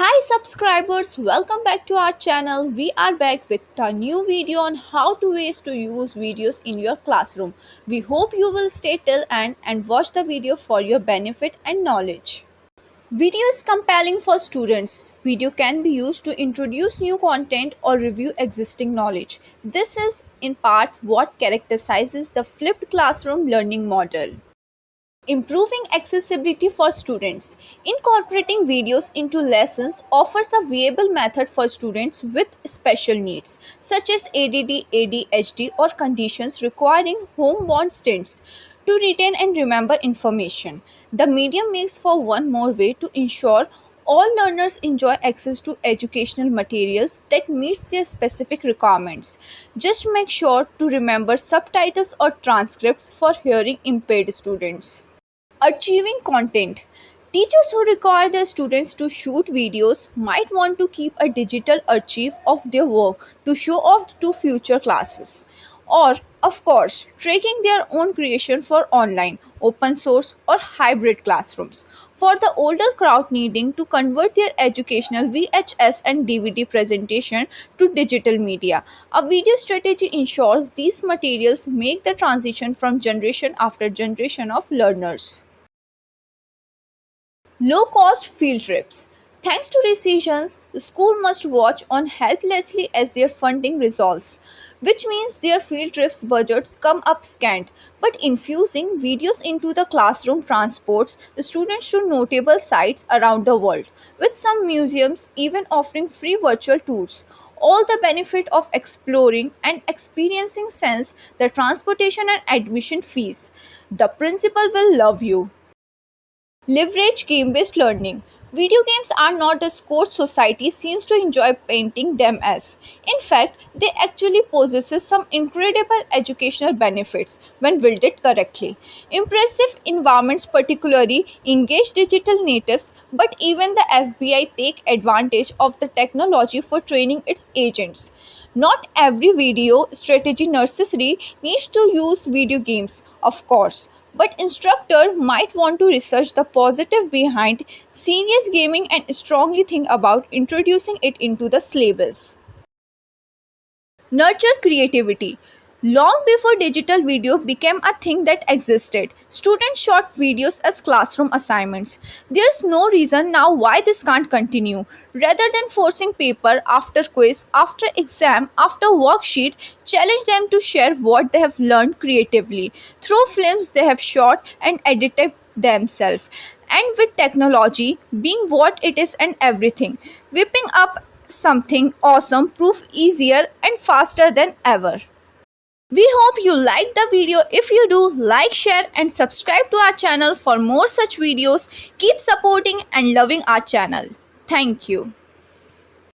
Hi subscribers, welcome back to our channel. We are back with a new video on how to ways to use videos in your classroom. We hope you will stay till end and watch the video for your benefit and knowledge. Video is compelling for students. Video can be used to introduce new content or review existing knowledge. This is in part what characterizes the flipped classroom learning model. Improving accessibility for students. Incorporating videos into lessons offers a viable method for students with special needs, such as ADD, ADHD, or conditions requiring homebound stints to retain and remember information. The medium makes for one more way to ensure all learners enjoy access to educational materials that meets their specific requirements. Just make sure to remember subtitles or transcripts for hearing impaired students. Achieving content. Teachers who require their students to shoot videos might want to keep a digital archive of their work to show off to future classes. Or, of course, tracking their own creation for online, open source, or hybrid classrooms. For the older crowd needing to convert their educational VHS and DVD presentation to digital media, a video strategy ensures these materials make the transition from generation after generation of learners. Low-cost field trips. Thanks to recessions, the school must watch on helplessly as their funding resolves, which means their field trips budgets come up scant. But infusing videos into the classroom transports the students to notable sites around the world, with some museums even offering free virtual tours. All the benefit of exploring and experiencing sense the transportation and admission fees. The principal will love you. Leverage game-based learning. Video games are not the sport society seems to enjoy painting them as. In fact, they actually possess some incredible educational benefits when wielded correctly. Impressive environments particularly engage digital natives, but even the FBI take advantage of the technology for training its agents. Not every video strategy nursery needs to use video games, of course, but instructor might want to research the positive behind serious gaming and strongly think about introducing it into the syllabus. Nurture creativity. Long before digital video became a thing that existed, students shot videos as classroom assignments. There's no reason now why this can't continue. Rather than forcing paper after quiz, after exam, after worksheet, challenge them to share what they have learned creatively through films they have shot and edited themselves. And with technology being what it is and everything, whipping up something awesome prove easier and faster than ever. We hope you liked the video. If you do, like, share and subscribe to our channel for more such videos. Keep supporting and loving our channel. Thank you.